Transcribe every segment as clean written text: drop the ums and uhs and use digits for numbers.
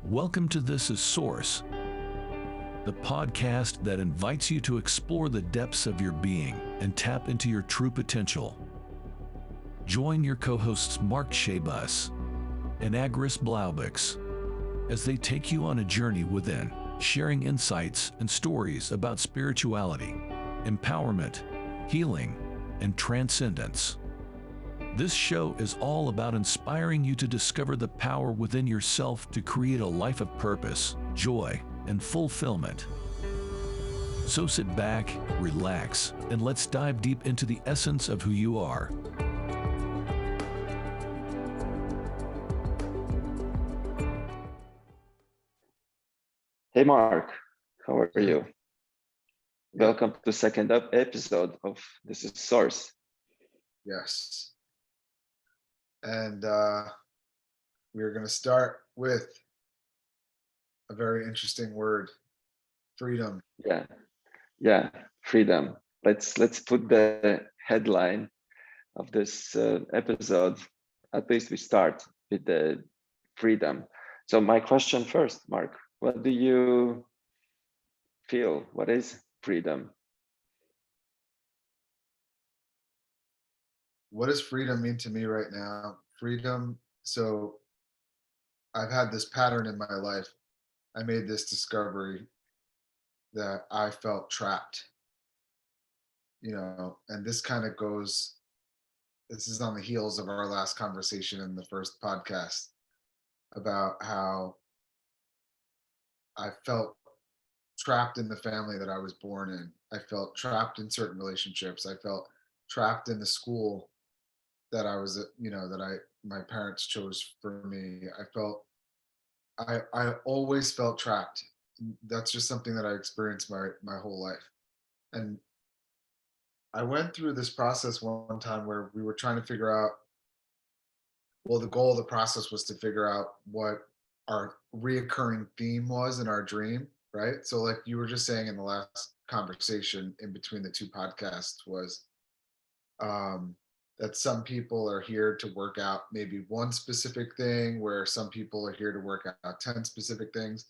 Welcome to This is Source, the podcast that invites you to explore the depths of your being and tap into your true potential. Join your co-hosts Mark Chabus and Agris Blaubuks as they take you on a journey within, sharing insights and stories about spirituality, empowerment, healing, and transcendence. This show is all about inspiring you to discover the power within yourself to create a life of purpose, joy, and fulfillment. So sit back, relax, and let's dive deep into the essence of who you are. Hey Mark, how are you? Yeah. Welcome to the second episode of This is Source. Yes. And we're going to start with a very interesting word, freedom. Yeah, freedom. Let's put the headline of this episode. At least we start with the freedom. So my question first, Mark, what do you feel? What is freedom? What does freedom mean to me right now? Freedom. So I've had this pattern in my life. I made this discovery that I felt trapped, and this kind of this is on the heels of our last conversation in the first podcast about how I felt trapped in the family that I was born in. I felt trapped in certain relationships. I felt trapped in the school that I was, my parents chose for me. I always felt trapped. That's just something that I experienced my whole life. And I went through this process one time where we were trying to figure out, well, the goal of the process was to figure out what our reoccurring theme was in our dream, right? So like you were just saying in the last conversation in between the two podcasts was that some people are here to work out maybe one specific thing, where some people are here to work out 10 specific things.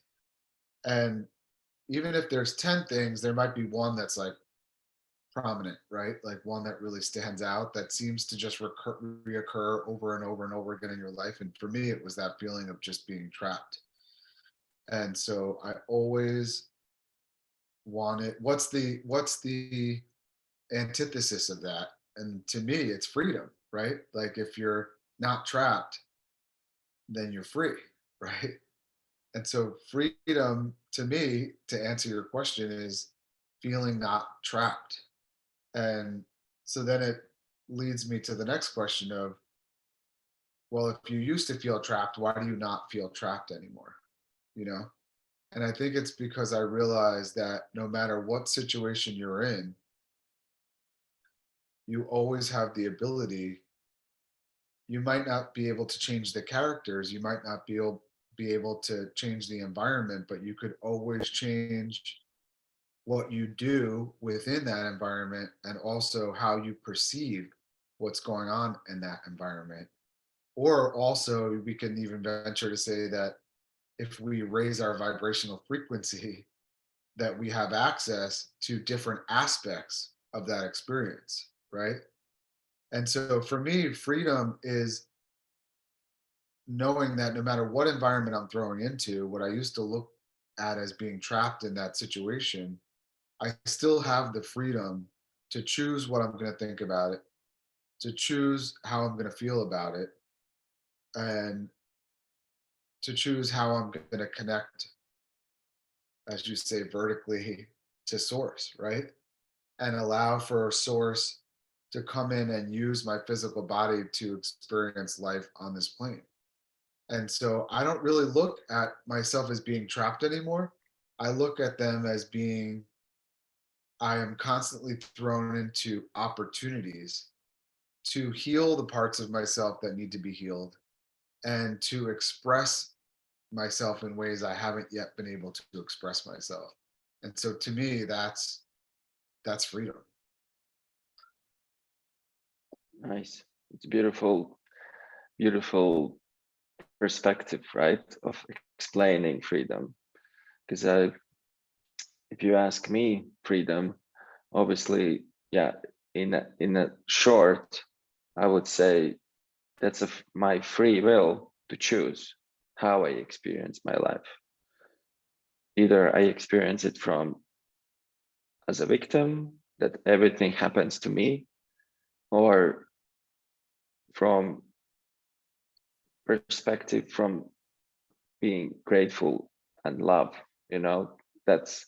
And even if there's 10 things, there might be one that's like prominent, right? Like one that really stands out that seems to just reoccur over and over and over again in your life. And for me, it was that feeling of just being trapped. And so I always wanted, what's the antithesis of that? And to me, it's freedom, right? Like if you're not trapped, then you're free, right? And so freedom to me, to answer your question, is feeling not trapped. And so then it leads me to the next question of, well, if you used to feel trapped, why do you not feel trapped anymore? You know? And I think it's because I realized that no matter what situation you're in, you always have the ability. You might not be able to change the characters, you might not be able to change the environment, but you could always change what you do within that environment, and also how you perceive what's going on in that environment. Or also, we can even venture to say that if we raise our vibrational frequency, that we have access to different aspects of that experience, right? And so for me, freedom is knowing that no matter what environment I'm throwing into, what I used to look at as being trapped in that situation, I still have the freedom to choose what I'm going to think about it, to choose how I'm going to feel about it, and to choose how I'm going to connect, as you say, vertically to source, right? And allow for source to come in and use my physical body to experience life on this plane. And so I don't really look at myself as being trapped anymore. I look at them as being, I am constantly thrown into opportunities to heal the parts of myself that need to be healed, and to express myself in ways I haven't yet been able to express myself. And so to me, that's freedom. Nice. It's beautiful perspective, right, of explaining freedom. Because if you ask me, freedom, obviously, yeah, in a short, I would say that's my free will to choose how I experience my life. Either I experience it from as a victim, that everything happens to me, or from perspective from being grateful and love, you know, that's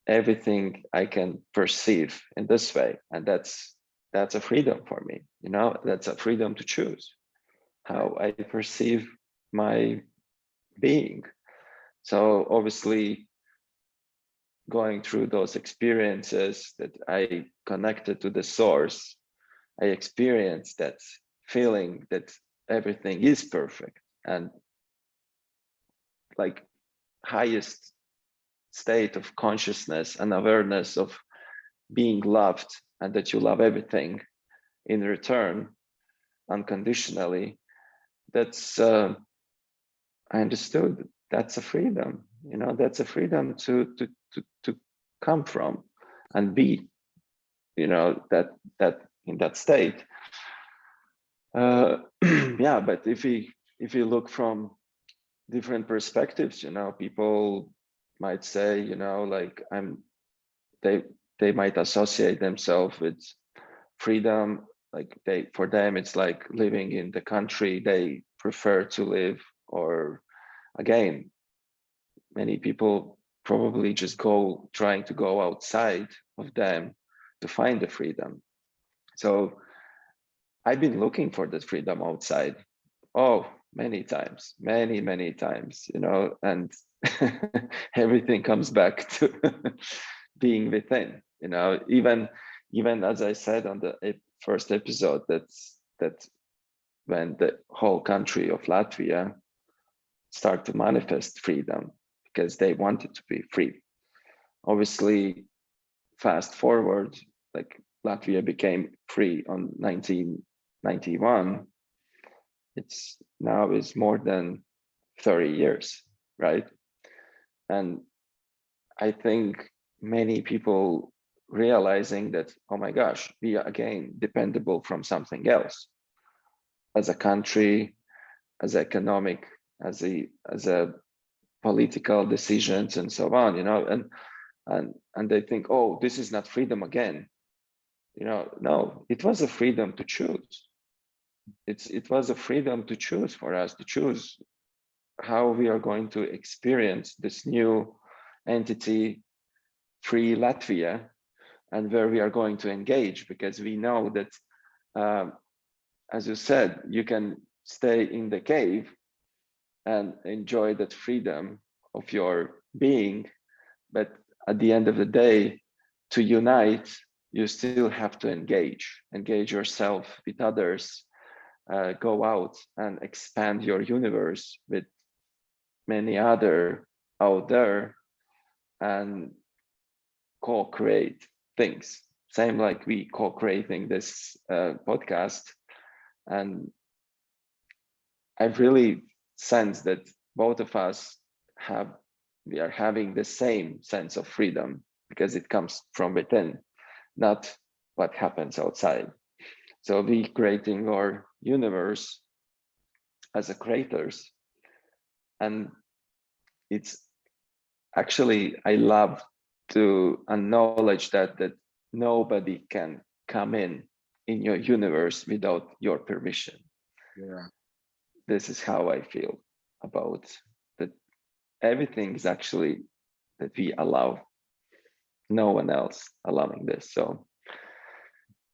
everything I can perceive in this way. And that's a freedom for me, you know, that's a freedom to choose how I perceive my being. So obviously going through those experiences that I connected to the source, I experienced that feeling that everything is perfect and like highest state of consciousness and awareness of being loved and that you love everything in return unconditionally. That's I understood that's a freedom, you know, that's a freedom to come from and be, you know, that in that state. Yeah, but if you look from different perspectives, you know, people might say, you know, like they they might associate themselves with freedom, like for them it's like living in the country they prefer to live, or again, many people probably just trying to go outside of them to find the freedom. So I've been looking for this freedom outside. Oh, many times, many times, you know, and everything comes back to being within, you know, even as I said on the first episode, that when the whole country of Latvia start to manifest freedom because they wanted to be free. Obviously, fast forward, like Latvia became free on 1991. It's now is more than 30 years, right? And I think many people realizing that, oh my gosh, we are again dependable from something else as a country, as economic, as a political decisions and so on, you know, and they think, oh, this is not freedom again. You know, no, it was a freedom to choose. It was a freedom to choose for us to choose how we are going to experience this new entity, free Latvia, and where we are going to engage, because we know that, as you said, you can stay in the cave and enjoy that freedom of your being, but at the end of the day, to unite, you still have to engage yourself with others, go out and expand your universe with many other out there and co-create things. Same like we co-creating this podcast. And I've really sensed that both of us we are having the same sense of freedom because it comes from within, not what happens outside. So we creating our universe as a creators. And it's actually, I love to acknowledge that nobody can come in your universe without your permission. Yeah. This is how I feel about that. Everything is actually that we allow, no one else allowing this. So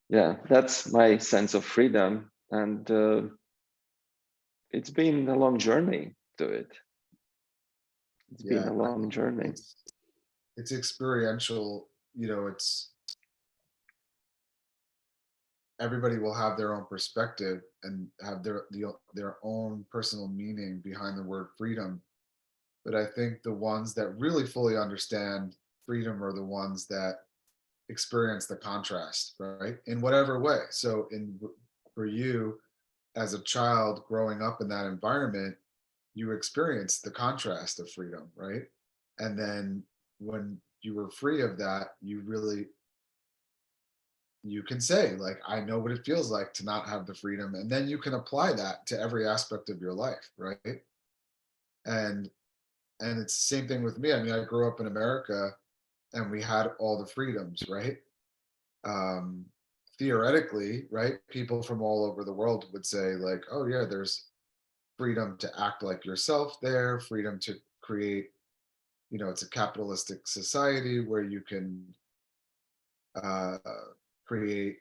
yeah, that's my sense of freedom. And it's been a long journey to it. It's been Yeah. a long journey. It's experiential, you know, it's everybody will have their own perspective and have their own personal meaning behind the word freedom. But I think the ones that really fully understand freedom are the ones that experience the contrast, right? In whatever way. So in for you, as a child growing up in that environment, you experience the contrast of freedom, right? And then when you were free of that, you can say, like, I know what it feels like to not have the freedom. And then you can apply that to every aspect of your life, right? And it's the same thing with me. I mean, I grew up in America and we had all the freedoms, right? um, Theoretically, right, people from all over the world would say, like, oh yeah, there's freedom to act like yourself there, freedom to create, it's a capitalistic society where you can uh, create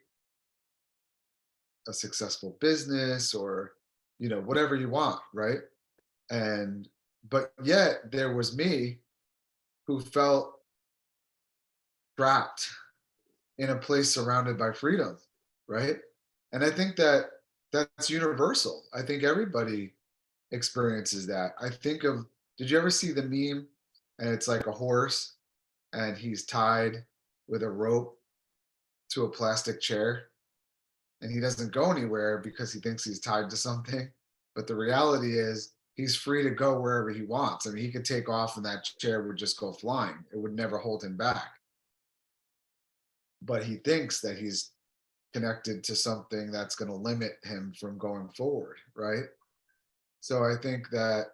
a successful business or, whatever you want, right? And, but yet there was me who felt trapped in a place surrounded by freedom, right? And I think that that's universal. I think everybody experiences that. I think of, did you ever see the meme? And it's like a horse and he's tied with a rope to a plastic chair and he doesn't go anywhere because he thinks he's tied to something. But the reality is he's free to go wherever he wants. I mean, he could take off and that chair would just go flying. It would never hold him back. But he thinks that he's connected to something that's going to limit him from going forward, right? So I think that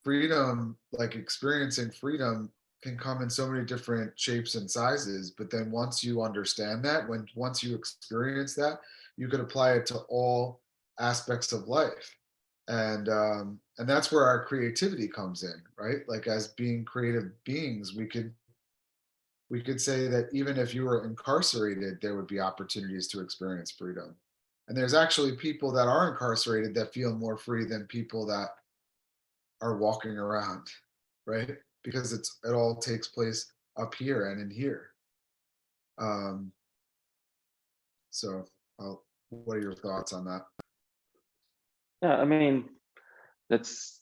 freedom, like experiencing freedom, can come in so many different shapes and sizes. But then once you understand that, once you experience that, you can apply it to all aspects of life. And that's where our creativity comes in, right? Like as being creative beings, we could say that even if you were incarcerated, there would be opportunities to experience freedom. And there's actually people that are incarcerated that feel more free than people that are walking around, right? Because it all takes place up here and in here. Um, so, what are your thoughts on that? Yeah, I mean, that's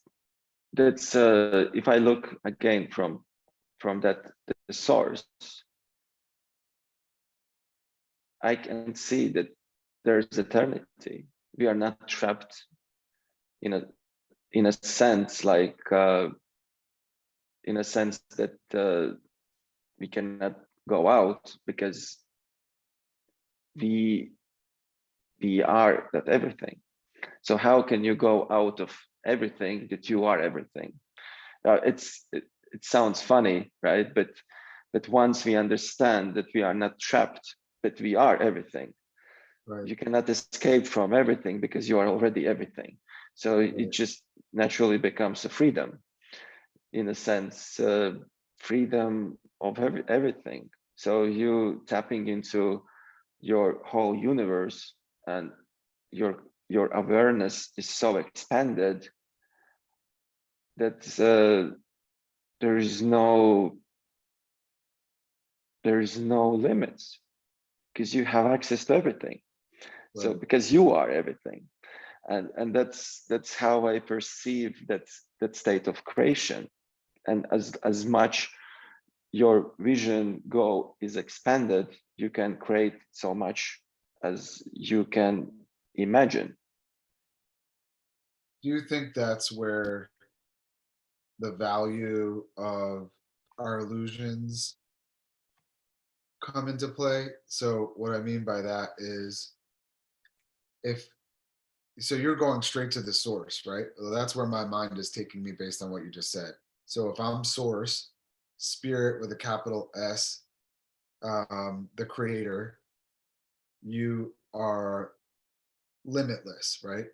if I look again from that the source, I can see that there's eternity. We are not trapped in a sense, like in a sense that we cannot go out because we are that everything. So how can you go out of everything that you are everything? It sounds funny, right? But once we understand that we are not trapped, but we are everything, Right. you cannot escape from everything because you are already everything. So Right. it just naturally becomes a freedom, in a sense, freedom of everything. So you tapping into your whole universe, and your awareness is so expanded that there is no limits, because you have access to everything. Right. So because you are everything, and that's how I perceive that state of creation. And as much your vision goal is expanded, you can create so much as you can imagine. Do you think that's where the value of our illusions come into play? So, what I mean by that is, if so you're going straight to the source, right? Well, that's where my mind is taking me based on what you just said. So if I'm source, spirit with a capital S, the creator, you are limitless, right?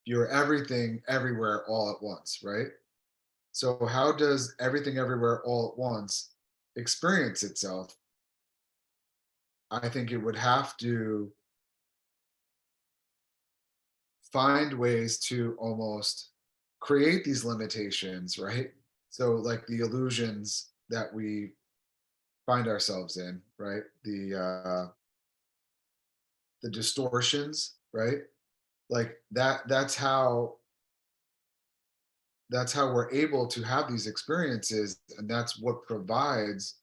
You're everything everywhere all at once, right? So how does everything everywhere all at once experience itself? I think it would have to find ways to almost create these limitations, right? So like the illusions that we find ourselves in, right? The distortions, right? Like that's how we're able to have these experiences, and that's what provides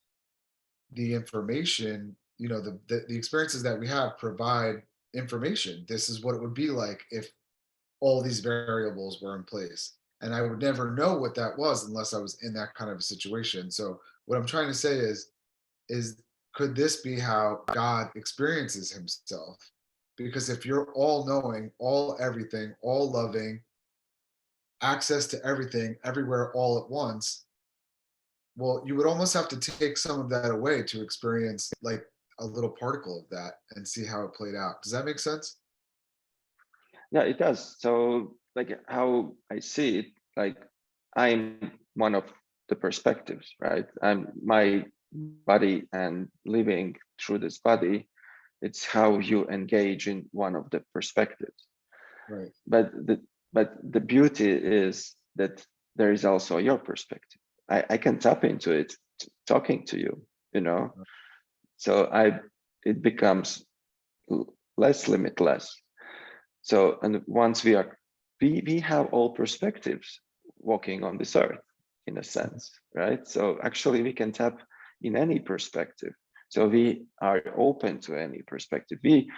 the information. The experiences that we have provide information. This is what it would be like if all these variables were in place. And I would never know what that was unless I was in that kind of a situation. So what I'm trying to say is could this be how God experiences himself? Because if you're all knowing, all everything, all loving, access to everything, everywhere, all at once, well, you would almost have to take some of that away to experience like a little particle of that and see how it played out. Does that make sense? Yeah, it does. So like how I see it, like I'm one of the perspectives, right? I'm my body and living through this body. It's how you engage in one of the perspectives. Right. But the beauty is that there is also your perspective. I can tap into it talking to you, you know. So it becomes less limitless. So, and once we have all perspectives walking on this earth, in a sense, right? So actually we can tap in any perspective. So we are open to any perspective. We,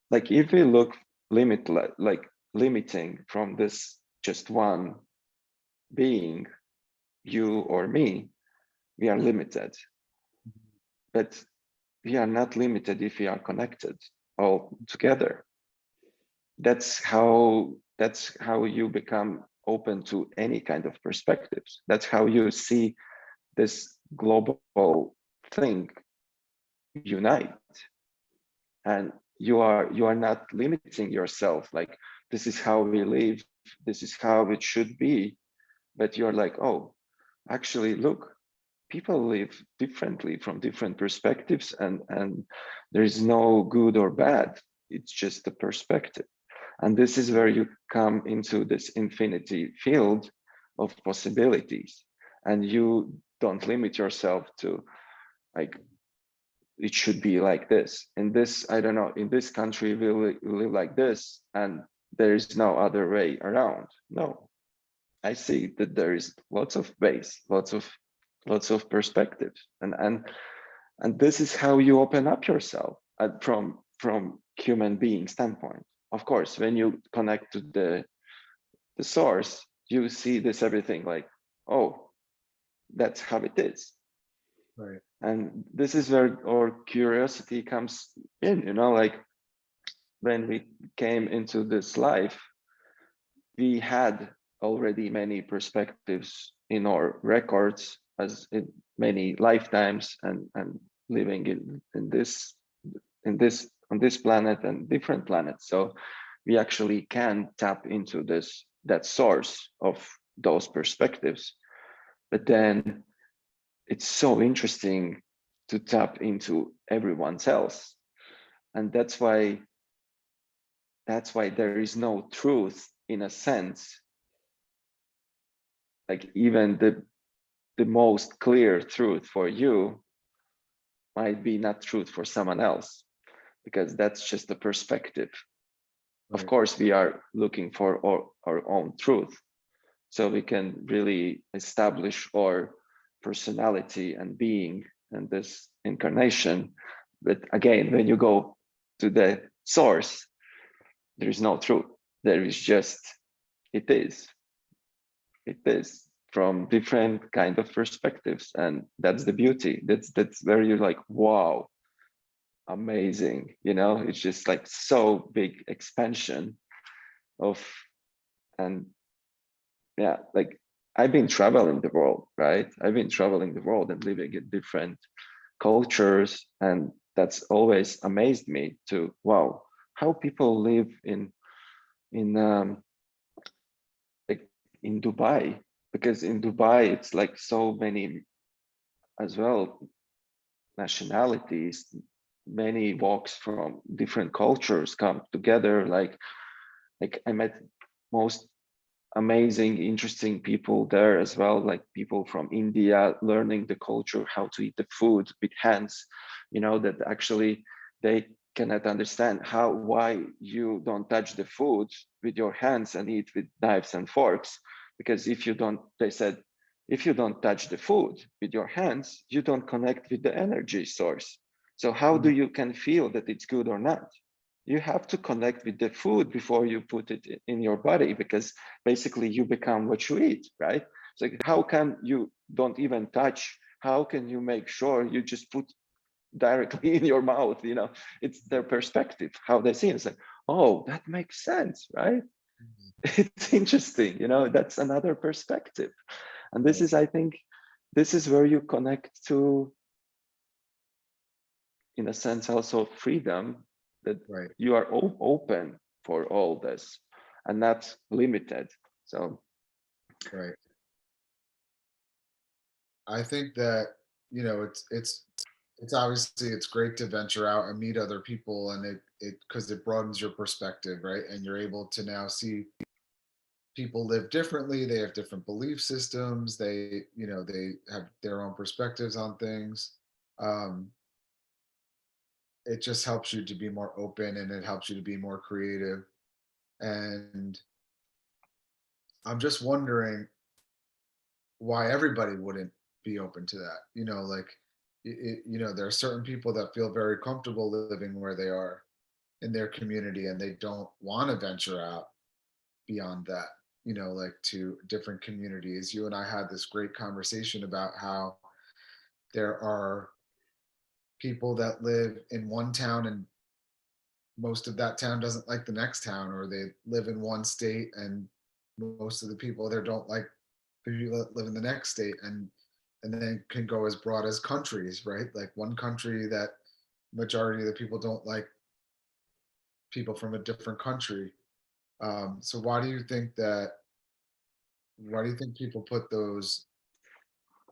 like, if we look limiting from this just one being, you or me, we are limited. But we are not limited if we are connected all together. That's how you become open to any kind of perspectives. That's how you see this global thing unite. And you are not limiting yourself, like this is how we live, this is how it should be. But you're like, oh, actually look, people live differently from different perspectives, and there is no good or bad. It's just a perspective. And this is where you come into this infinity field of possibilities. And you don't limit yourself to, like, it should be like this. In this, I don't know, in this country, we live like this, and there is no other way around. No, I see that there is lots of ways, lots of perspectives. And this is how you open up yourself from human being standpoint. Of course, when you connect to the source, you see this everything like, oh, that's how it is. Right. And this is where our curiosity comes in, you know, like when we came into this life, we had already many perspectives in our records as in many lifetimes, and living in this on this planet and different planets. So we actually can tap into that source of those perspectives. But then it's so interesting to tap into everyone's else. And that's why there is no truth in a sense. Like even the most clear truth for you might be not truth for someone else, because that's just a perspective. Of course, we are looking for our own truth, so we can really establish our personality and being in this incarnation. But again, when you go to the source, there is no truth. There is just, it is. It is from different kind of perspectives, and that's the beauty. That's where you're like, wow, amazing. You know, it's just like so big expansion of, and yeah, like I've been traveling the world, right? I've been traveling the world and living in different cultures, and that's always amazed me to, wow, how people live in like in Dubai, because in Dubai it's like so many as well nationalities, many walks from different cultures come together. Like I met most amazing, interesting people there as well, like people from India learning the culture, how to eat the food with hands, you know, that actually they cannot understand why you don't touch the food with your hands and eat with knives and forks. Because if you don't, they said, if you don't touch the food with your hands, you don't connect with the energy source. So how do you can feel that it's good or not? you have to connect with the food before you put it in your body, because basically you become what you eat, right? It's like, how can you don't even touch? How can you make sure you just put directly in your mouth? You know, it's their perspective, how they see it. It's like, oh, that makes sense, right? It's interesting, you know, that's another perspective. And this is, I think, this is where you connect to, in a sense, also freedom, that Right. you are open for all this and not limited. So Right. I think that, you know, it's obviously it's great to venture out and meet other people, and it because it broadens your perspective, right? And you're able to now see people live differently. They have different belief systems. They, you know, they have their own perspectives on things. Um, it just helps you to be more open, and it helps you to be more creative. And I'm just wondering why everybody wouldn't be open to that. You know, like, you know, there are certain people that feel very comfortable living where they are in their community, and they don't want to venture out beyond that, you know, like to different communities. You and I had this great conversation about how there are people that live in one town, and most of that town doesn't like the next town, or they live in one state and most of the people there don't like the people that live in the next state, and then can go as broad as countries, right? Like one country that majority of the people don't like people from a different country. So why do you think people put those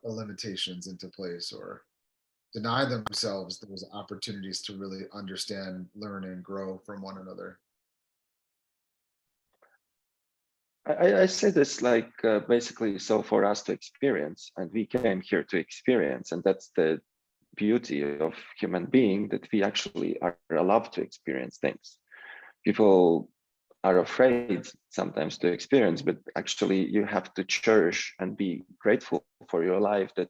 limitations into place, or deny themselves those opportunities to really understand, learn, and grow from one another? I say this like, basically, so for us to experience, and we came here to experience, and that's the beauty of human being, that we actually are allowed to experience things. People are afraid sometimes to experience, but actually you have to cherish and be grateful for your life, that,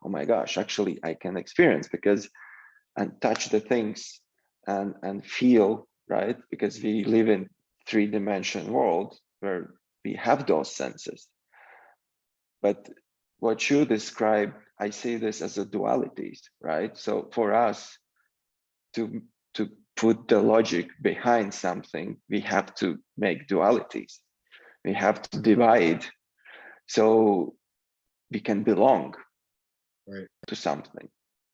oh my gosh, actually I can experience, because, and touch the things, and feel, right? Because we live in three-dimensional world where we have those senses. But what you describe, I see this as a dualities, right? So for us to put the logic behind something, we have to make dualities. We have to divide, so we can belong Right. to something,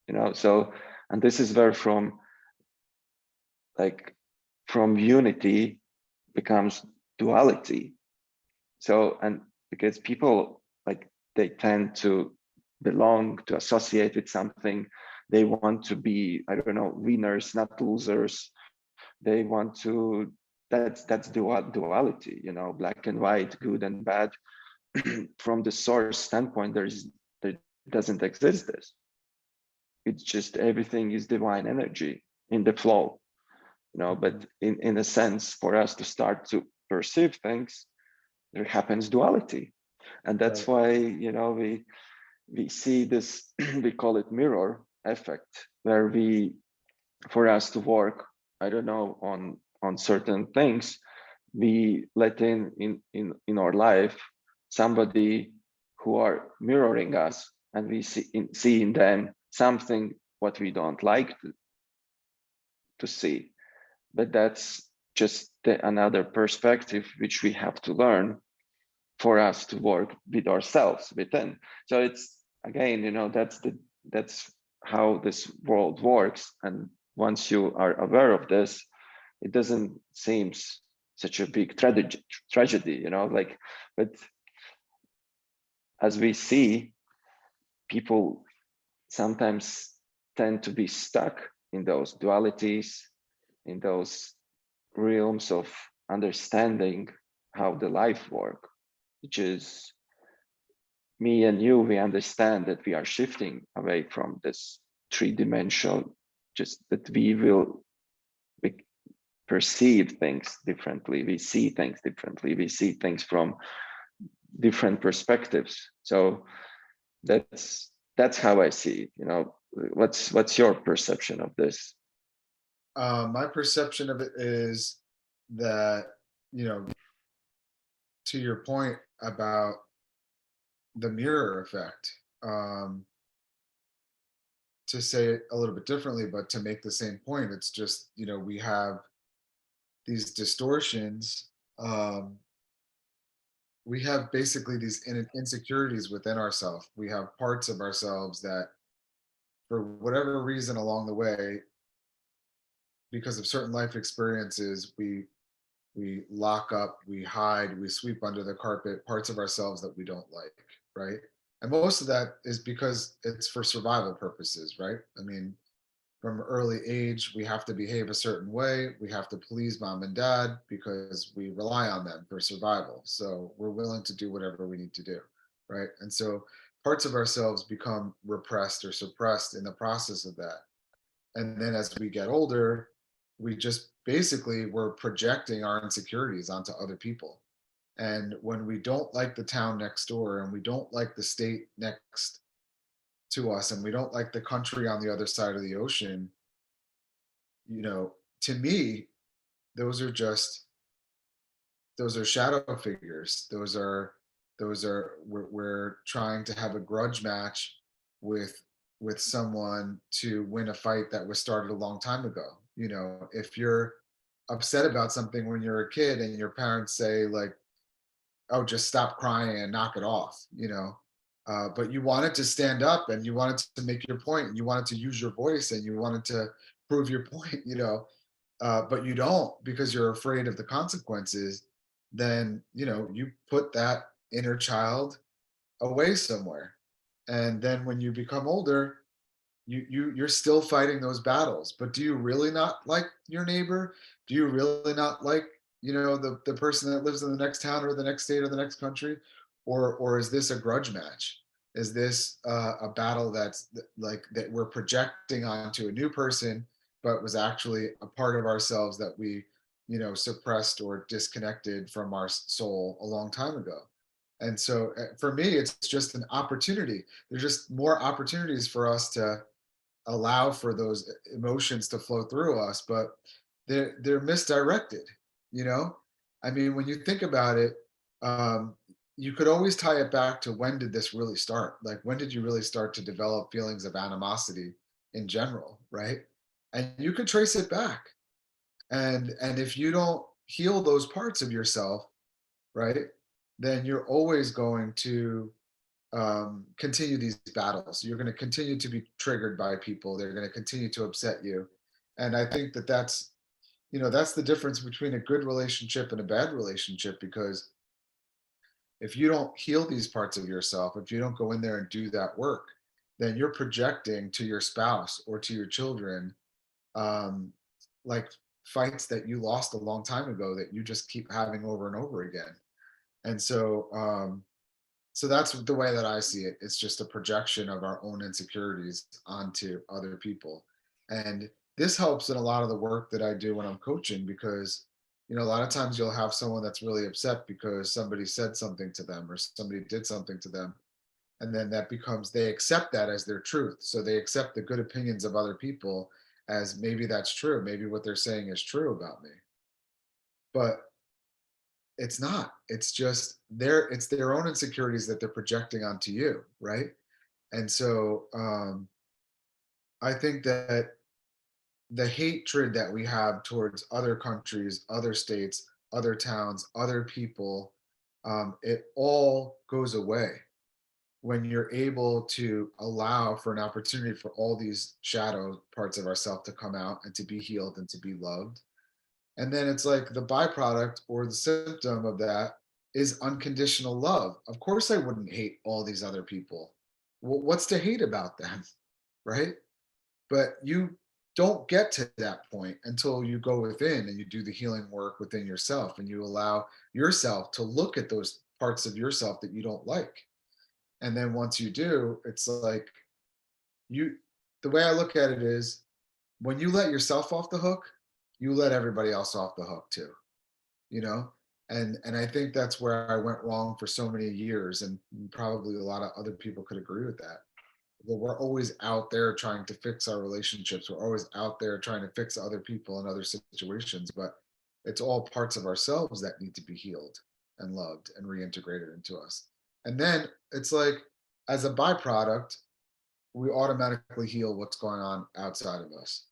you know. So, and this is where from unity becomes duality. So, and because people, like, they tend to belong, to associate with something, they want to be, I don't know, winners, not losers. They want to, that's duality, you know, black and white, good and bad. From the source standpoint, there doesn't exist this. It's just everything is divine energy in the flow, you know. But in a sense, for us to start to perceive things, there happens duality. And that's Right. why, you know, we see this, we call it mirror effect, where we, for us to work, I don't know, on certain things, we let in our life somebody who are mirroring us, and we see in them something what we don't like to see. But that's just another perspective which we have to learn for us to work with ourselves within. So it's, again, you know, that's how this world works. And once you are aware of this, it doesn't seem such a big tragedy, you know, like. But as we see, people sometimes tend to be stuck in those dualities, in those realms of understanding how the life work, which is, me and you, we understand that we are shifting away from this three-dimensional, just that we will perceive things differently, we see things differently, we see things from different perspectives. So that's how I see it, you know. What's your perception of this? My perception of it is that, you know, to your point about the mirror effect, to say it a little bit differently, but to make the same point, it's just, we have these distortions. We have basically these insecurities within ourselves. We have parts of ourselves that, for whatever reason along the way, because of certain life experiences, we lock up, we hide, we sweep under the carpet parts of ourselves that we don't like, right? And most of that is because it's for survival purposes, right? I mean, from early age, we have to behave a certain way. We have to please mom and dad because we rely on them for survival. So we're willing to do whatever we need to do, right? And so parts of ourselves become repressed or suppressed in the process of that. And then as we get older, we just basically we're projecting our insecurities onto other people. And when we don't like the town next door and we don't like the state next to us and we don't like the country on the other side of the ocean, to me, those are just those are shadow figures. Those are we're trying to have a grudge match with someone to win a fight that was started a long time ago. If you're upset about something when you're a kid and your parents say like, "Oh, just stop crying and knock it off," but you wanted to stand up and you wanted to make your point and you wanted to use your voice and you wanted to prove your point, but you don't because you're afraid of the consequences, then you put that inner child away somewhere. And then when you become older, you're still fighting those battles. But do you really not like your neighbor? Do you really not like, the person that lives in the next town or the next state or the next country? Or is this a grudge match? Is this a battle that's like that we're projecting onto a new person, but was actually a part of ourselves that we, suppressed or disconnected from our soul a long time ago? And so for me, it's just an opportunity. There's just more opportunities for us to allow for those emotions to flow through us, but they're misdirected. You know, I mean, when you think about it, um, you could always tie it back to when did this really start? Like, when did you really start to develop feelings of animosity in general, right? And you could trace it back. And if you don't heal those parts of yourself, right, then you're always going to continue these battles. You're going to continue to be triggered by people. They're going to continue to upset you. And I think that that's the difference between a good relationship and a bad relationship, because if you don't heal these parts of yourself, if you don't go in there and do that work, then you're projecting to your spouse or to your children, um, like fights that you lost a long time ago that you just keep having over and over again. And so that's the way that I see it. It's just a projection of our own insecurities onto other people. And this helps in a lot of the work that I do when I'm coaching, because, a lot of times you'll have someone that's really upset because somebody said something to them or somebody did something to them. And then that becomes, they accept that as their truth. So they accept the good opinions of other people as maybe that's true. Maybe what they're saying is true about me. But it's not. It's just it's their own insecurities that they're projecting onto you, right? And so I think that the hatred that we have towards other countries, other states, other towns, other people, it all goes away when you're able to allow for an opportunity for all these shadow parts of ourselves to come out and to be healed and to be loved. And then it's like the byproduct or the symptom of that is unconditional love. Of course, I wouldn't hate all these other people. Well, what's to hate about them? Right? But you don't get to that point until you go within and you do the healing work within yourself and you allow yourself to look at those parts of yourself that you don't like. And then once you do, it's like you, the way I look at it is, when you let yourself off the hook, you let everybody else off the hook too, you know? And I think that's where I went wrong for so many years, and probably a lot of other people could agree with that. we're always out there trying to fix our relationships. We're always out there trying to fix other people and other situations, but it's all parts of ourselves that need to be healed and loved and reintegrated into us. And then it's like, as a byproduct, we automatically heal what's going on outside of us.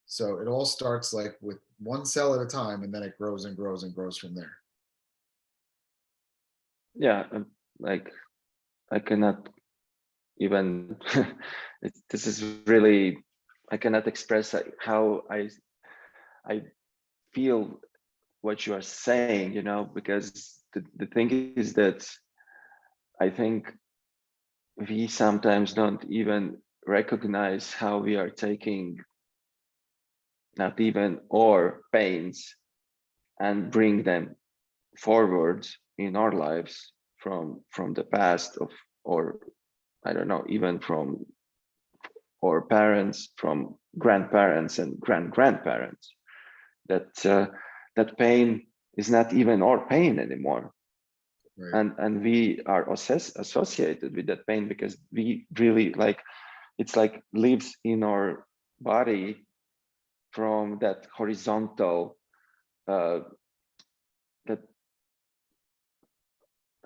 So it all starts like with one cell at a time, and then it grows and grows and grows from there. Yeah, like I cannot even this is really, I cannot express how I feel what you are saying, because the thing is that I think we sometimes don't even recognize how we are taking not even our pains and bring them forward in our lives from the past of, or I don't know, even from our parents, from grandparents and grandparents, that that pain is not even our pain anymore. Right. And we are associated with that pain because we really, like, it's like lives in our body from that horizontal that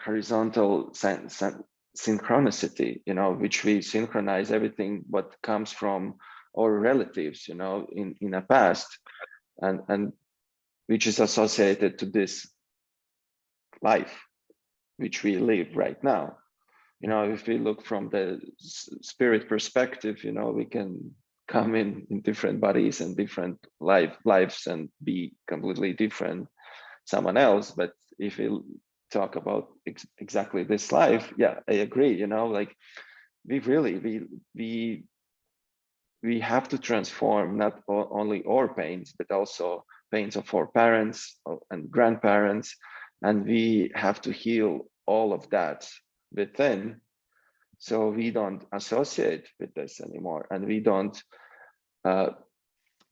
horizontal synchronicity, which we synchronize everything what comes from our relatives, in a past, and which is associated to this life which we live right now. If we look from the spirit perspective, we can come in different bodies and different lives and be completely different someone else. But if we talk about exactly this life, yeah, I agree. Like we have to transform not only our pains, but also pains of our parents and grandparents, and we have to heal all of that within, so we don't associate with this anymore, and we don't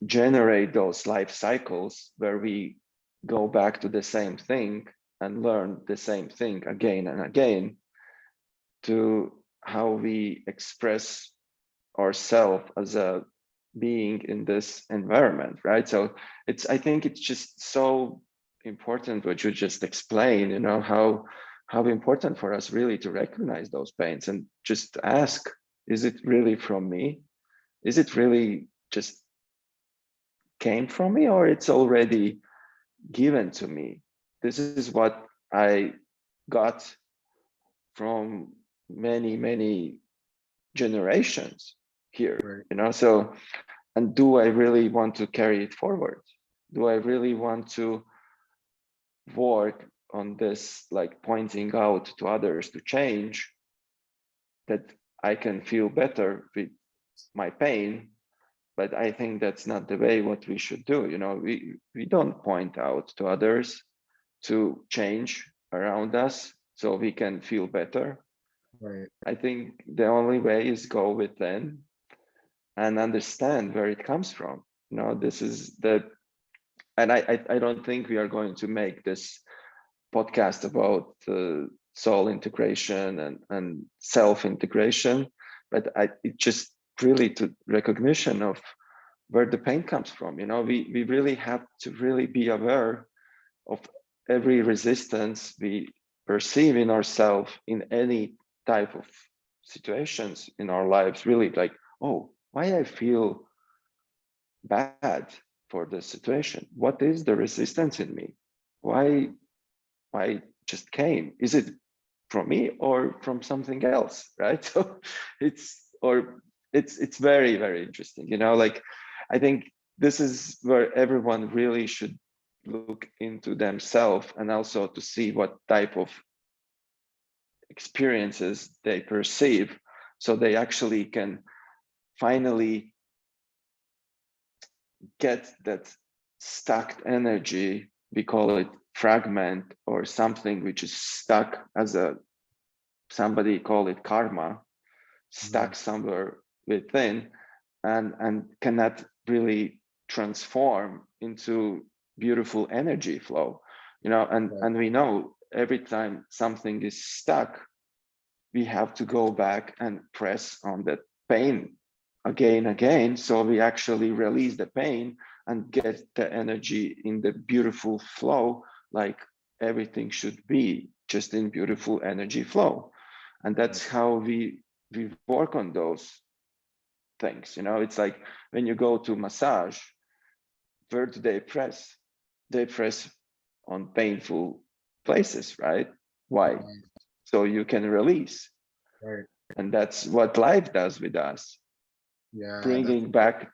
generate those life cycles where we go back to the same thing and learn the same thing again and again, to how we express ourselves as a being in this environment, right? So I think it's just so important what you just explained, how important for us really to recognize those pains and just ask, is it really from me? Is it really just came from me, or it's already given to me? This is what I got from many generations here, Right. so, and do I really want to carry it forward? Do I really want to work on this, like pointing out to others to change, that I can feel better with my pain? But I think that's not the way what we should do. We don't point out to others to change around us so we can feel better. Right. I think the only way is go within and understand where it comes from. This is the, and I don't think we are going to make this podcast about soul integration and self integration, but it just really to recognition of where the pain comes from. We really have to really be aware of every resistance we perceive in ourselves in any type of situations in our lives. Really, like, oh, why I feel bad for the situation? What is the resistance in me? Why just came? Is it from me or from something else? Right? So it's very interesting. Like, I think this is where everyone really should look into themselves, and also to see what type of experiences they perceive, so they actually can finally get that stuck energy. We call it fragment or something which is stuck, as somebody call it karma, stuck somewhere within, and cannot really transform into beautiful energy flow. And we know every time something is stuck, we have to go back and press on that pain again. So we actually release the pain and get the energy in the beautiful flow, like everything should be, just in beautiful energy flow. And that's how we work on those things. It's like when you go to massage, where do they press? They press on painful places, right? Why? So you can release. Right. And that's what life does with us. Yeah. Bringing back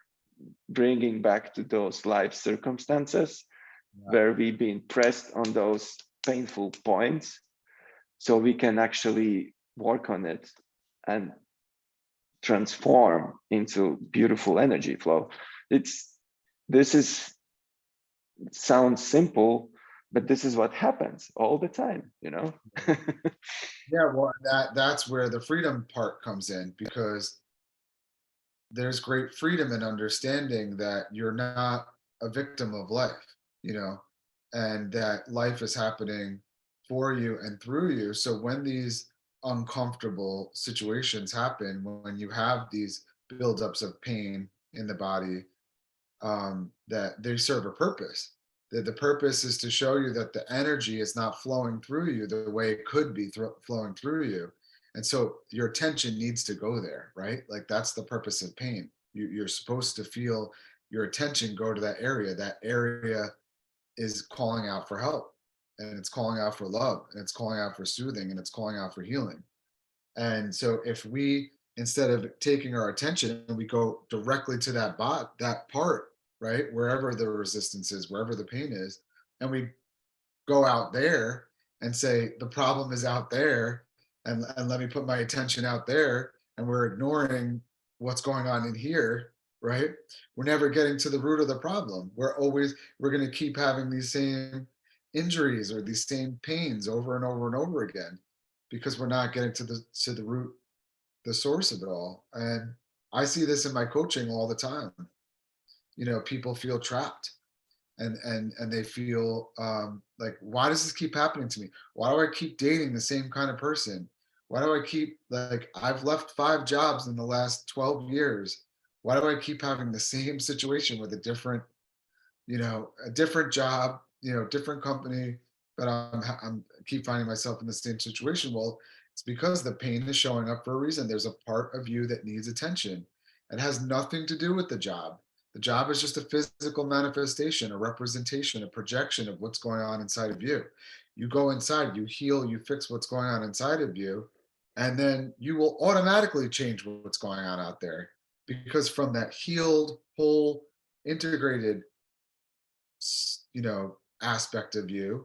to those life circumstances where we've been pressed on those painful points, so we can actually work on it and transform into beautiful energy flow. It sounds simple, but this is what happens all the time. Yeah, well, that's where the freedom part comes in, because there's great freedom in understanding that you're not a victim of life, and that life is happening for you and through you. So when these uncomfortable situations happen, when you have these buildups of pain in the body, that they serve a purpose. That the purpose is to show you that the energy is not flowing through you the way it could be flowing through you. And so your attention needs to go there, right? Like that's the purpose of pain. You're supposed to feel your attention go to that area. That area is calling out for help, and it's calling out for love, and it's calling out for soothing, and it's calling out for healing. And so if we, instead of taking our attention and we go directly to that part, right, wherever the resistance is, wherever the pain is, and we go out there and say the problem is out there, and let me put my attention out there, and we're ignoring what's going on in here, right? We're never getting to the root of the problem. We're going to keep having these same injuries or these same pains over and over and over again, because we're not getting to the root, the source of it all. And I see this in my coaching all the time. People feel trapped, and they feel like, why does this keep happening to me? Why do I keep dating the same kind of person? Why do I keep, like, I've left 5 jobs in the last 12 years. Why do I keep having the same situation with a different job, different company, but I'm keep finding myself in the same situation? Well, it's because the pain is showing up for a reason. There's a part of you that needs attention. It has nothing to do with the job. The job is just a physical manifestation, a representation, a projection of what's going on inside of you. You go inside, you heal, you fix what's going on inside of you, and then you will automatically change what's going on out there, because from that healed, whole, integrated aspect of you,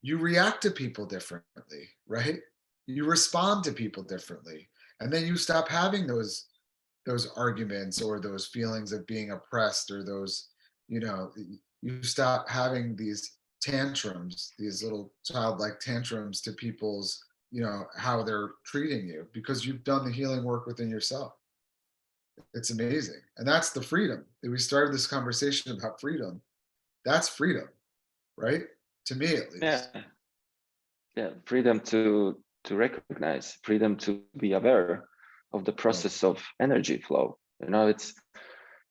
you react to people differently, right? You respond to people differently, and then you stop having those arguments or those feelings of being oppressed, or those, you stop having these tantrums, these little childlike tantrums to people's, how they're treating you, because you've done the healing work within yourself. It's amazing. And that's the freedom that we started this conversation about. Freedom. That's freedom, right? To me, at least. Yeah. Freedom to recognize, freedom to be aware of the process of energy flow. It's,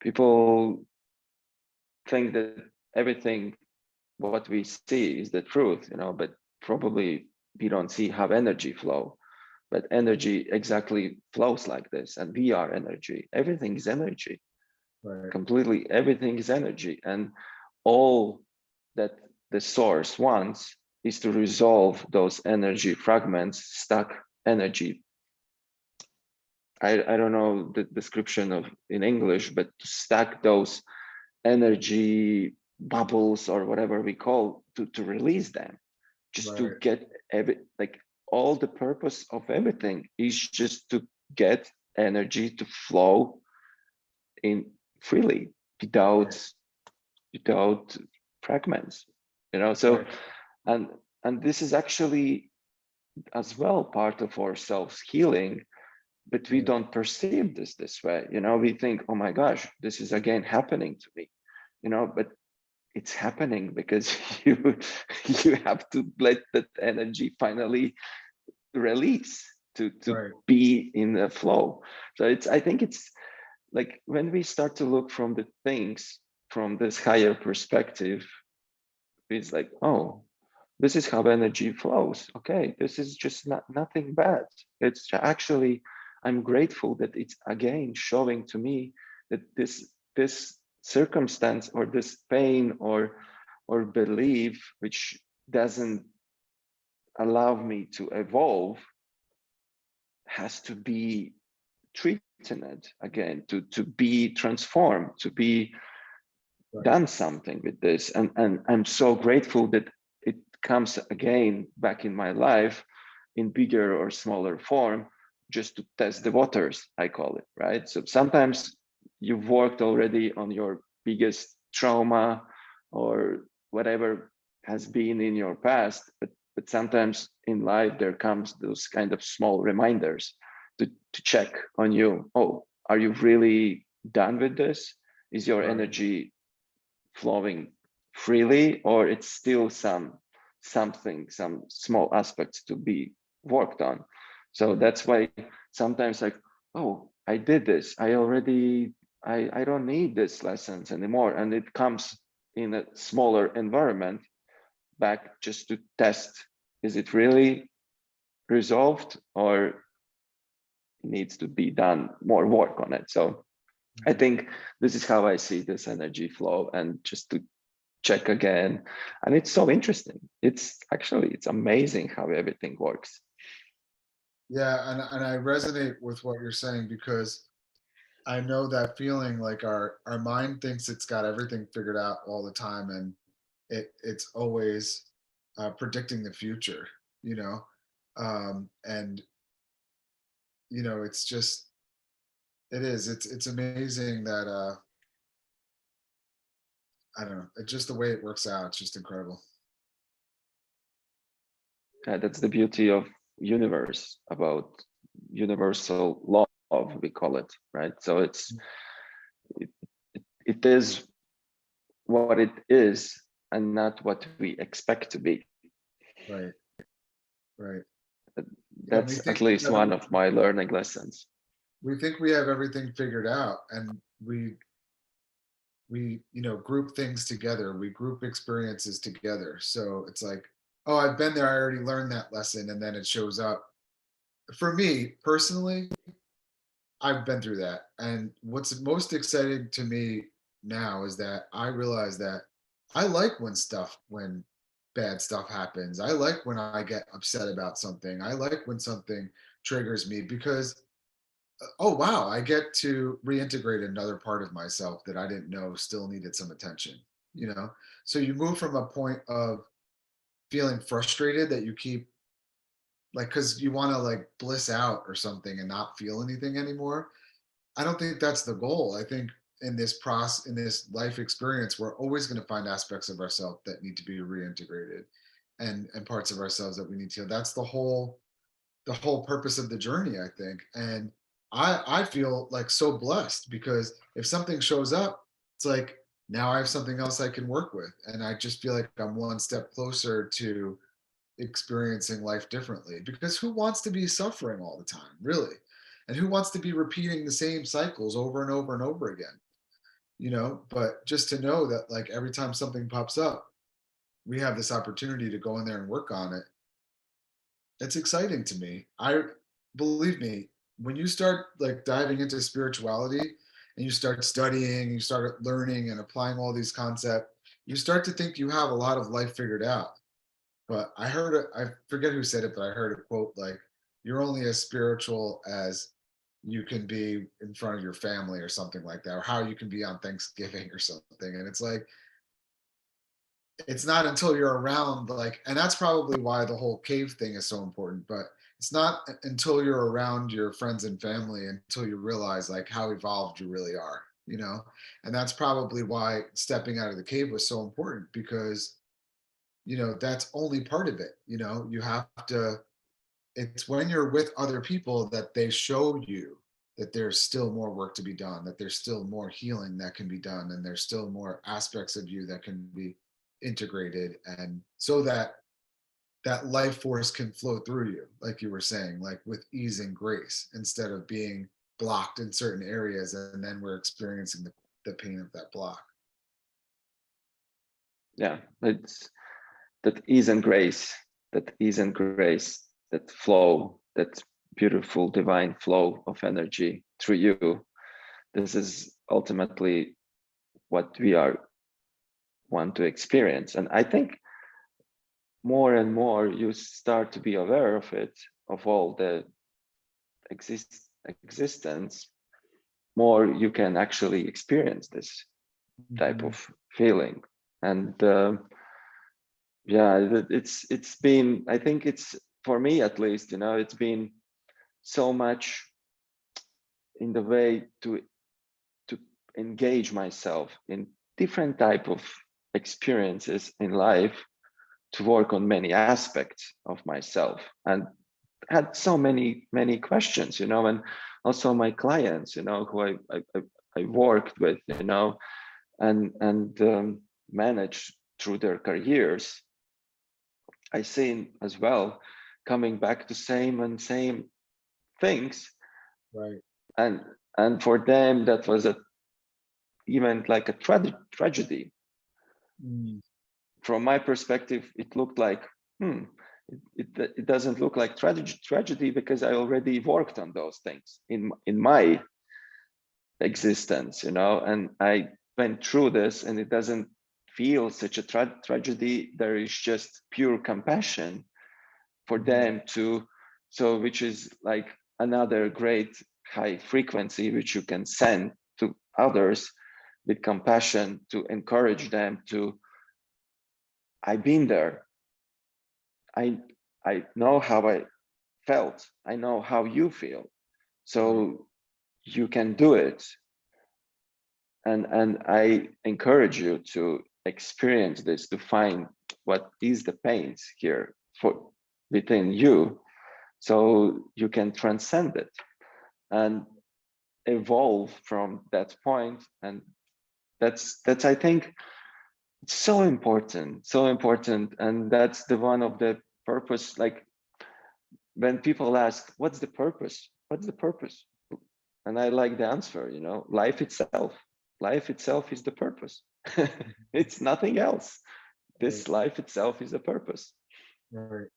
people think that everything what we see is the truth, but probably we don't see how energy flow. But energy exactly flows like this, and we are energy. Everything is energy. Right. Completely, everything is energy, and all that the source wants is to resolve those energy fragments, stuck energy. I don't know the description of in English, but to stack those energy bubbles or whatever we call, to release them, just to get all the purpose of everything is just to get energy to flow in freely without fragments, so and this is actually as well part of our self-healing, but we don't perceive this way. We think, oh my gosh, this is again happening to me, but it's happening because you have to let that energy finally release to Right. be in the flow. So I think it's like when we start to look from the things from this higher perspective, it's like, oh, this is how energy flows. Okay, this is just nothing bad. It's actually, I'm grateful that it's again showing to me that this circumstance or this pain or belief which doesn't allow me to evolve has to be treated again, to be transformed, to be Right. done something with this. And I'm so grateful that it comes again back in my life in bigger or smaller form, just to test the waters, I call it, right? So sometimes you've worked already on your biggest trauma or whatever has been in your past, but sometimes in life there comes those kind of small reminders to check on you. Oh, are you really done with this? Is your Right. energy flowing freely, or it's still some small aspects to be worked on? So that's why sometimes like, oh, I did this, I don't need these lessons anymore, and it comes in a smaller environment back just to test, is it really resolved, or needs to be done more work on it? So I think this is how I see this energy flow, and just to check again. And it's so interesting. It's amazing how everything works. Yeah, and I resonate with what you're saying, because I know that feeling, like our mind thinks it's got everything figured out all the time, and it's always predicting the future, you know. And it's just, it's amazing that I don't know, it's just the way it works out. It's just incredible. That's the beauty of universe, about universal law, we call it, right? So it, it is what it is, and not what we expect to be. Right, right. Yeah, That's at least one of my learning lessons. we think we have everything figured out, and we group things together, we group experiences together, so it's like, oh, I've been there, I already learned that lesson, and then it shows up. For me personally, I've been through that, and what's most exciting to me now is that I realize that I like when bad stuff happens. I like when I get upset about something. I like when something triggers me, because oh wow, I get to reintegrate another part of myself that I didn't know still needed some attention, you know? So you move from a point of feeling frustrated that you keep, like, cuz you want to like bliss out or something and not feel anything anymore. I don't think that's the goal. I think in this life experience, we're always going to find aspects of ourselves that need to be reintegrated, and parts of ourselves that we need to. That's the whole purpose of the journey, I think. And I feel like so blessed, because if something shows up, it's like, now I have something else I can work with, and I just feel like I'm one step closer to experiencing life differently. Because who wants to be suffering all the time, really? And who wants to be repeating the same cycles over and over and over again? But just to know that, like, every time something pops up, we have this opportunity to go in there and work on it. It's exciting to me. I Believe me, when you start like diving into spirituality and you start studying, you start learning and applying all these concepts, you start to think you have a lot of life figured out. But I forget who said it, but I heard a quote like, you're only as spiritual as you can be in front of your family, or something like that, or how you can be on Thanksgiving or something. And it's like, it's not until you're around, like, and that's probably why the whole cave thing is so important, but it's not until you're around your friends and family until you realize like how evolved you really are. And that's probably why stepping out of the cave was so important, because that's only part of it. You have to, it's when you're with other people that they show you that there's still more work to be done, that there's still more healing that can be done, and there's still more aspects of you that can be integrated, and so that that life force can flow through you, like you were saying, like with ease and grace, instead of being blocked in certain areas, and then we're experiencing the pain of that block. Yeah, it's that ease and grace, that flow, that beautiful divine flow of energy through you. This is ultimately what we are want to experience. And I think more and more you start to be aware of it, of all the existence, more you can actually experience this type of feeling. And yeah, it's been, I think it's, for me at least, it's been so much in the way to engage myself in different type of experiences in life, to work on many aspects of myself, and had so many questions, and also my clients, who I worked with, and managed through their careers. I seen as well coming back to same things, Right. and for them that was even like a tragedy. From my perspective, it looked like it doesn't look like tragedy, because I already worked on those things in my existence, and I went through this, and it doesn't feel such a tragedy. There is just pure compassion for them to, so which is like another great high frequency which you can send to others, with compassion, to encourage them to, I've been there, I know how I felt, I know how you feel, so you can do it. And I encourage you to experience this, to find what is the pains here for within you, so you can transcend it and evolve from that point. And that's I think it's so important. And that's the one of the purpose. Like when people ask, what's the purpose, and I like the answer, life itself is the purpose. It's nothing else. This life itself is a purpose. Right.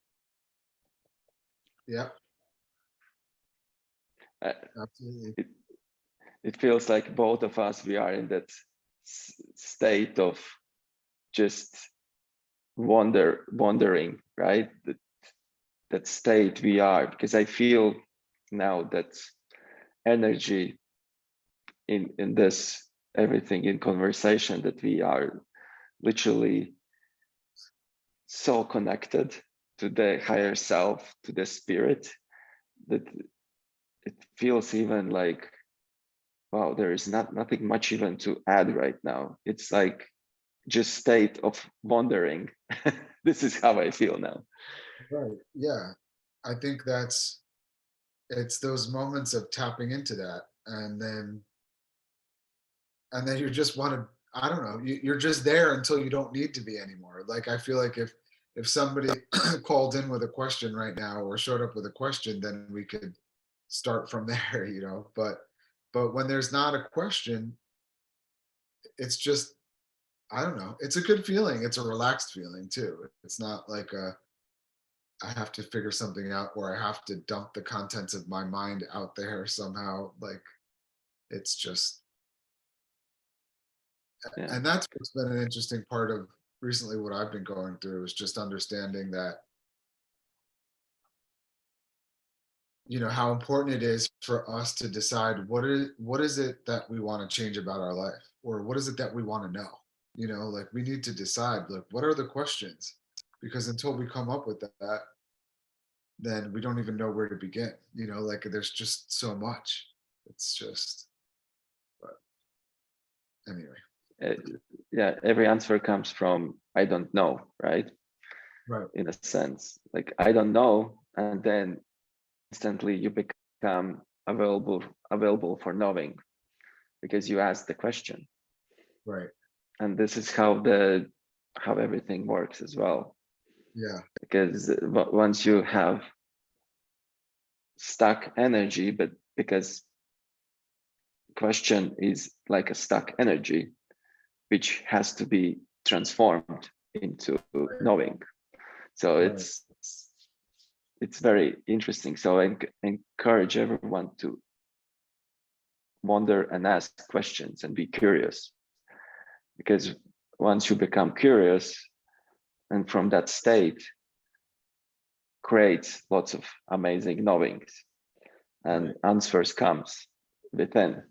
Yeah. Absolutely. It feels like both of us, we are in that state of just wondering, right? That state we are, because I feel now that energy in this everything in conversation, that we are literally so connected to the higher self, to the spirit, that it feels even like, wow, there is nothing much even to add right now. It's like just state of wondering. This is how I feel now. Right. Yeah. I think it's those moments of tapping into that, and then you just want to, I don't know, you're just there until you don't need to be anymore. Like I feel like if somebody called in with a question right now, or showed up with a question, then we could start from there, but when there's not a question, it's just, I don't know, it's a good feeling, it's a relaxed feeling too. It's not like I have to figure something out, or I have to dump the contents of my mind out there somehow. Like it's just, Yeah. and that's what's been an interesting part of recently what I've been going through, is just understanding that, how important it is for us to decide what is it that we want to change about our life, or what is it that we want to know. Like we need to decide, like, what are the questions, because until we come up with that, then we don't even know where to begin. Like there's just so much. It's just, but anyway. Yeah, every answer comes from I don't know, right? Right. In a sense, like I don't know, and then instantly you become available for knowing, because you ask the question. Right. And this is how everything works as well. Yeah. because once you have stuck energy, but because question is like a stuck energy, which has to be transformed into knowing. So Right. it's very interesting. So I encourage everyone to wonder and ask questions and be curious, because once you become curious, and from that state creates lots of amazing knowings, and Right. answers comes within,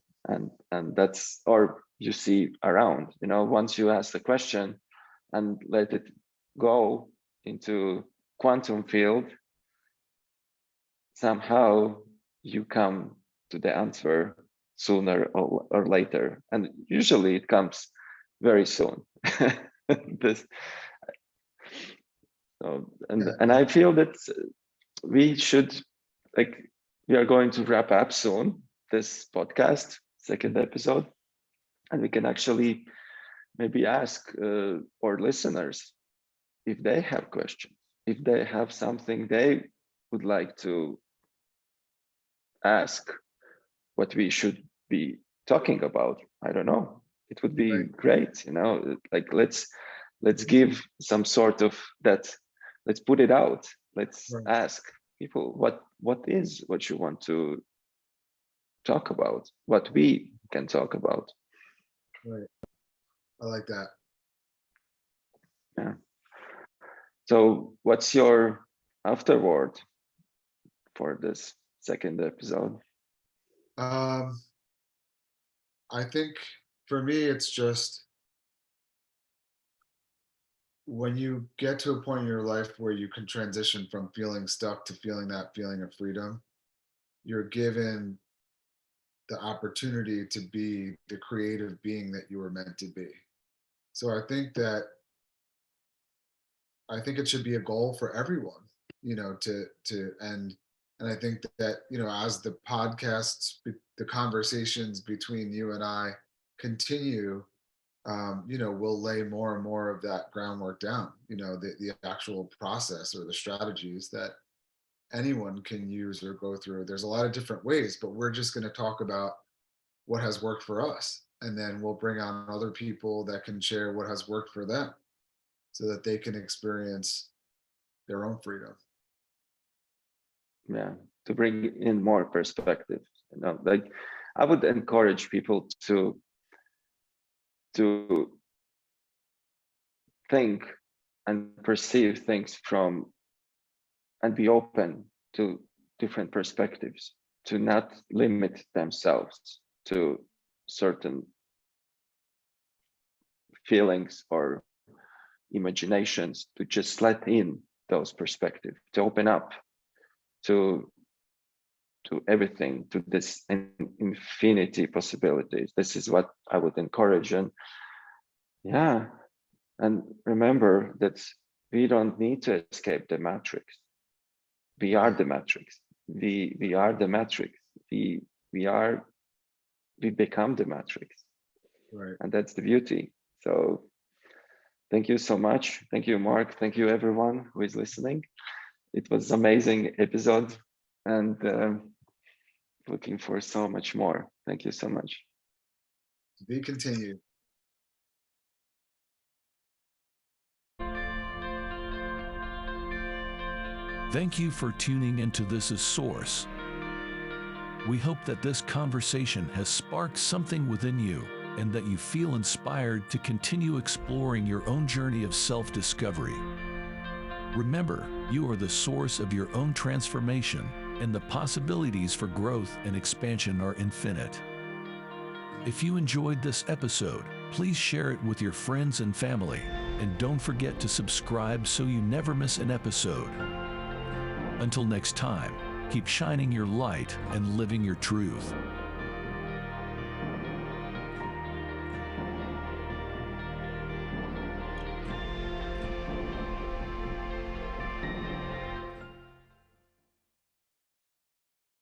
and that's, or you see around, once you ask the question and let it go into quantum field, somehow you come to the answer sooner or later, and usually it comes very soon. this and Yeah. I feel that we should, like, we are going to wrap up soon this podcast, second episode, and we can actually maybe ask our listeners if they have questions, if they have something they would like to ask, what we should be talking about. I don't know. It would be Right. great, like let's give some sort of that, let's put it out. Let's Right. ask people what is what you want to talk about, what we can talk about. Right. I like that. Yeah. So what's your afterword for this second episode? Um, I think for me, it's just when you get to a point in your life where you can transition from feeling stuck to feeling that feeling of freedom, you're given the opportunity to be the creative being that you were meant to be. So I think it should be a goal for everyone, to and I think that, as the podcasts, the conversations between you and I continue, we'll lay more and more of that groundwork down, the actual process or the strategies that anyone can use or go through. There's a lot of different ways, but we're just going to talk about what has worked for us. And then we'll bring on other people that can share what has worked for them so that they can experience their own freedom. Yeah, to bring in more perspective, like I would encourage people to think and perceive things from, and be open to different perspectives, to not limit themselves to certain feelings or imaginations, to just let in those perspectives, to open up to everything, to this infinity possibilities. This is what I would encourage. And yeah, and remember that we don't need to escape the matrix. We are the matrix. We are the matrix. We become the matrix. Right. And that's the beauty. So thank you so much. Thank you, Mark. Thank you, everyone who is listening. It was an amazing episode, and looking for so much more. Thank you so much. To be continued. Thank you for tuning into This Is Source. We hope that this conversation has sparked something within you and that you feel inspired to continue exploring your own journey of self-discovery. Remember, you are the source of your own transformation, and the possibilities for growth and expansion are infinite. If you enjoyed this episode, please share it with your friends and family, and don't forget to subscribe so you never miss an episode. Until next time, keep shining your light and living your truth.